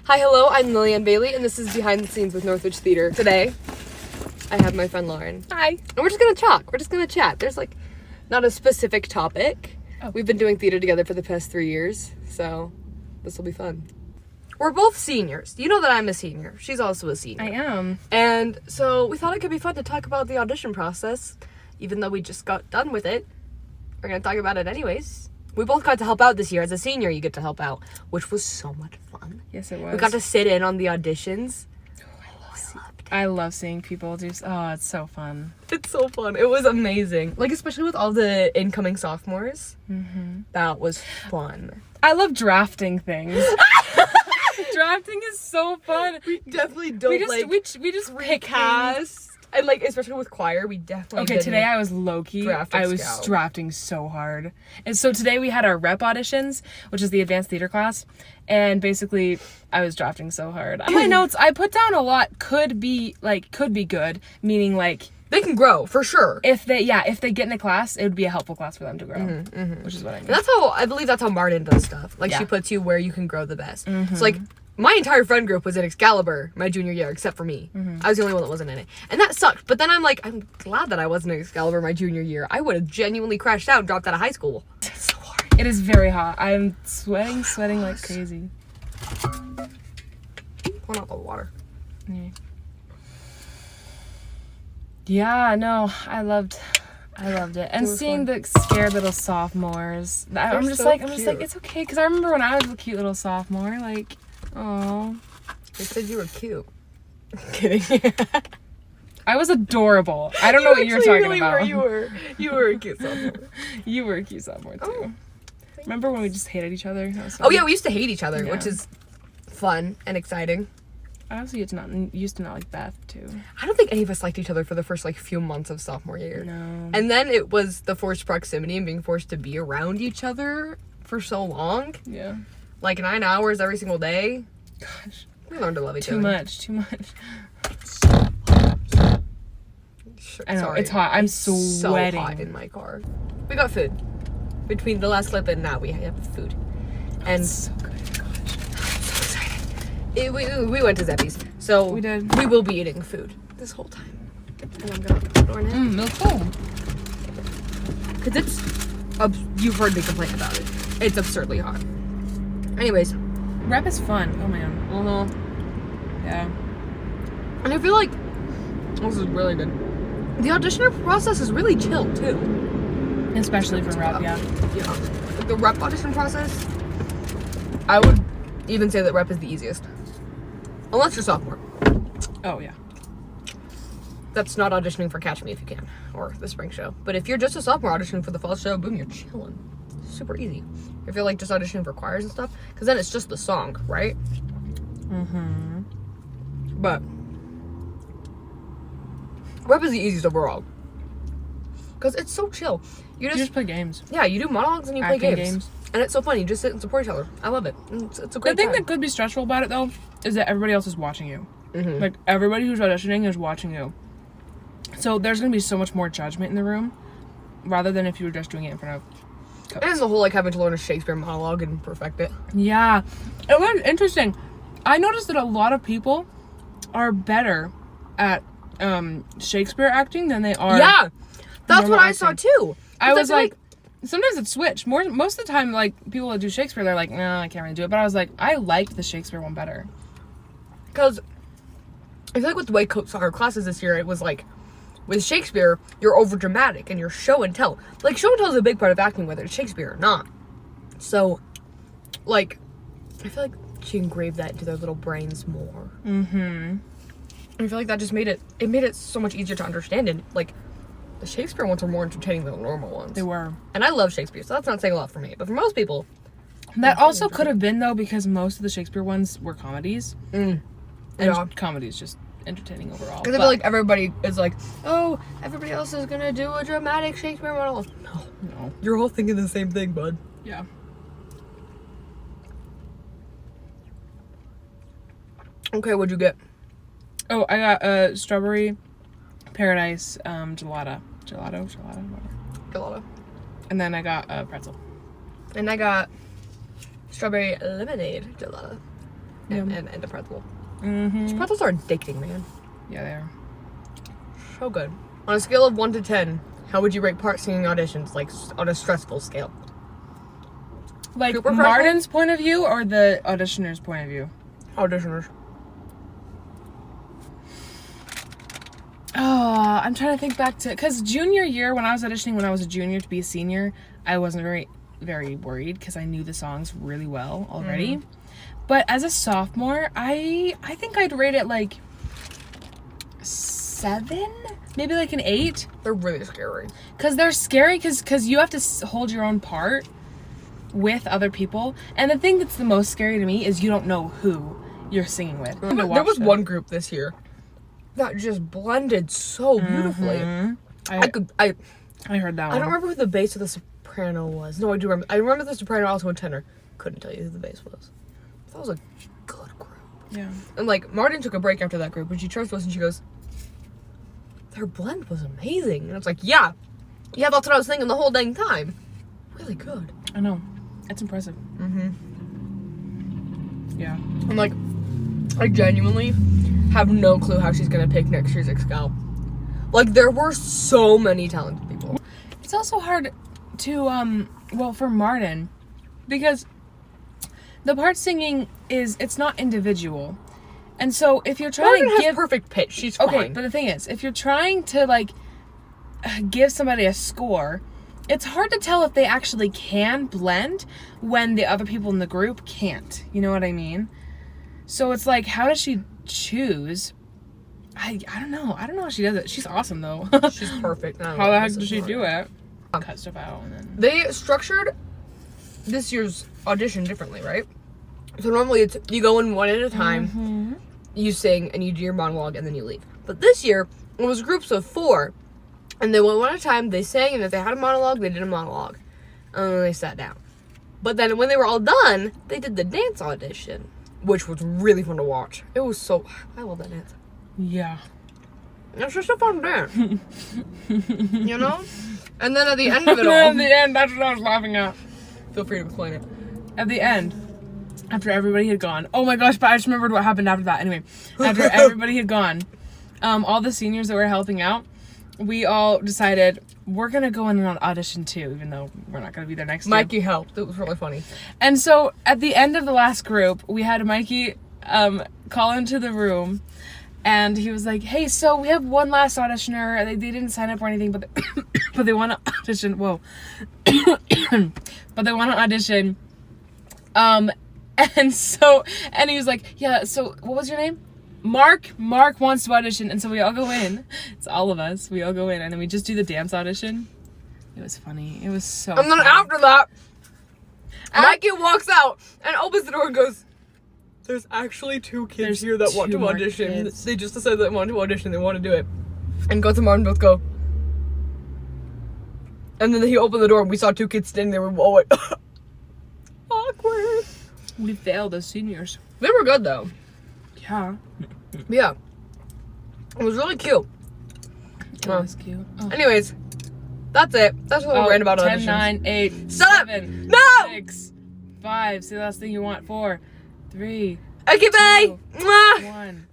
Hi, hello, I'm Lillian Bailey, and this is Behind the Scenes with Northwich Theater. Today, I have my friend Lauren. Hi. And we're just gonna talk. We're just gonna chat. There's, like, not a specific topic. Oh. We've been doing theater together for the past 3 years, so this will be fun. We're both seniors. You know that I'm a senior. She's also a senior. I am. And so we thought it could be fun to talk about the audition process, even though we just got done with it. We're gonna talk about it anyways. We both got to help out this year. As a senior, you get to help out, which was so much fun. Yes, it was. We got to sit in on the auditions. I love seeing people do. Oh, it's so fun. It's so fun. It was amazing. Like, especially with all the incoming sophomores. Mm-hmm. That was fun. I love drafting things. Drafting is so fun. We definitely don't we just pick cast. And, like, especially with choir, we definitely Okay, today I was low-key. I was drafting so hard. And so today we had our rep auditions, which is the advanced theater class. And basically, I was drafting so hard. On my notes, I put down a lot could be good, meaning, like, they can grow, for sure. If they get in a class, it would be a helpful class for them to grow, which is what I mean. And I believe that's how Martin does stuff. Like, she puts you where you can grow the best. Mm-hmm. So, like, my entire friend group was in Excalibur my junior year, except for me. I was the only one that wasn't in it. And that sucked. But then I'm like, I'm glad that I wasn't in Excalibur my junior year. I would have genuinely crashed out and dropped out of high school. It's so hard. It is very hot. I'm sweating like crazy. Pulling out the water. Yeah, no, I loved it. And seeing the scared little sophomores, I'm just like, it's okay. Because I remember when I was a cute little sophomore, like, oh. They said you were cute. Kidding. I was adorable. I don't know what you're talking about. You were a cute sophomore. You were a cute sophomore, too. Oh, remember when we just hated each other? Oh, yeah, we used to hate each other, which is fun and exciting. I also used to not like Beth, too. I don't think any of us liked each other for the first, like, few months of sophomore year. No. And then it was the forced proximity and being forced to be around each other for so long. Yeah. Like, 9 hours every single day. Gosh. We learned to love each other. Too much. I know, sorry. It's hot. I'm sweating. So hot in my car. We got food. Between the last clip and now, we have food. And it's so good. So excited. We went to Zeppi's. So we did. We will be eating food this whole time. And I'm gonna put Lauren in. Milk cold. Because it's... you've heard me complain about it. It's absurdly hot. Anyways. Rep is fun. Oh, man. Yeah. And I feel like... This is really good. The audition process is really chill, too. Especially for rep, yeah. Yeah. Like the rep audition process, I would even say that rep is the easiest. Unless you're sophomore. Oh, yeah. That's not auditioning for Catch Me If You Can, or the spring show. But if you're just a sophomore auditioning for the fall show, boom, you're chilling. Super easy. If you're, like, just auditioning for choirs and stuff, because then it's just the song, right? Mm-hmm. But rep is the easiest overall. Because it's so chill. You just play games. Yeah, you do monologues and you play games. And it's so fun. You just sit and support each other. I love it. It's a great The thing time. that could be stressful about it, though, is that everybody else is watching you. Mm-hmm. Like, everybody who's auditioning is watching you. So there's going to be so much more judgment in the room, rather than if you were just doing it in front of coaches. And the whole, like, having to learn a Shakespeare monologue and perfect it. Yeah. It was interesting. I noticed that a lot of people are better at Shakespeare acting than they are. Yeah! That's what I acting. saw, too. I was like, sometimes it's switched. Most of the time, like, people that do Shakespeare, they're like, no, I can't really do it. But I was like, I liked the Shakespeare one better. Because I feel like with the way our classes this year, it was like, with Shakespeare, you're over dramatic and you're show and tell. Like, show and tell is a big part of acting, whether it's Shakespeare or not. So, like, I feel like she engraved that into their little brains more. Mm-hmm. I feel like that just made it so much easier to understand. And, like, the Shakespeare ones were more entertaining than the normal ones. They were. And I love Shakespeare, so that's not saying a lot for me. But for most people... That also could have been, though, because most of the Shakespeare ones were comedies. And comedy is just entertaining overall. Because I feel like everybody is like, oh, everybody else is going to do a dramatic Shakespeare monologue. No. You're all thinking the same thing, bud. Yeah. Okay, what'd you get? Oh, I got strawberry paradise gelato, whatever. Gelato. And then I got pretzel. And I got strawberry lemonade gelato. and a pretzel. These pretzels are addicting, man. Yeah, they are. So good. On a scale of 1 to 10, how would you rate part singing auditions, like on a stressful scale? Like Martin's point of view or the auditioner's point of view? Auditioners. Oh, I'm trying to think back to, because junior year, when I was auditioning when I was a junior to be a senior, I wasn't very worried because I knew the songs really well already. But as a sophomore, I think I'd rate it like 7, maybe like an 8. They're really scary. Because they're scary because you have to hold your own part with other people. And the thing that's the most scary to me is you don't know who you're singing with. There was one group this year that just blended so beautifully. I heard that one. I don't remember who the bass or the soprano was. No, I do remember. I remember the soprano, also a tenor. Couldn't tell you who the bass was. That was a good group. Yeah. And like Martin took a break after that group, and she turns to us and she goes, "Their blend was amazing." And I was like, "Yeah, that's what I was thinking the whole dang time. Really good." I know. It's impressive. Yeah. I'm like, I genuinely have no clue how she's gonna pick next year's Excal. Like, there were so many talented people. It's also hard to, for Martin, because the part singing it's not individual. And so if you're trying Martin to give has perfect pitch, she's fine. Okay, but the thing is, if you're trying to, like, give somebody a score, it's hard to tell if they actually can blend when the other people in the group can't. You know what I mean? So it's like, how does she choose? I don't know. I don't know how she does it. She's awesome, though. She's perfect. How the heck does she do it? Cut stuff out and then... They structured this year's audition differently, right? So normally it's you go in one at a time, you sing, and you do your monologue, and then you leave. But this year, it was groups of 4, and they went one at a time, they sang, and if they had a monologue, they did a monologue. And then they sat down. But then when they were all done, they did the dance audition, which was really fun to watch. It was so... I love that dance. Yeah. It's just a fun dance. You know? And then at the end of it all... At the end, that's what I was laughing at. Feel free to explain it. At the end, after everybody had gone... Oh my gosh, but I just remembered what happened after that. Anyway, after everybody had gone, all the seniors that were helping out, we all decided we're going to go in and audition too, even though we're not going to be there next year. Mikey helped. It was really funny. And so at the end of the last group, we had Mikey call into the room, and he was like, "Hey, so we have one last auditioner. They didn't sign up or anything, but they want to audition." Whoa. But they want to audition. And he was like, "Yeah, so what was your name?" Mark wants to audition. And so we all go in. It's all of us. We all go in, and then we just do the dance audition. It was funny. It was so And then after that, Mikey walks out and opens the door and goes, "There's actually 2 kids here that want to audition. Kids. They just decided they want to audition. They want to do it." And Gus and Martin both go. And then he opened the door and we saw 2 kids standing there. We all went, awkward. We failed as seniors. They were good though. Yeah. Yeah. It was really cute. It was cute. Oh. Anyways, that's it. That's what we ran about 10, auditions. 9, 8, Stop! 7, No! 6, 5. Say the last thing you want. 4, 3, Okay, bye! 2, Mwah! 1.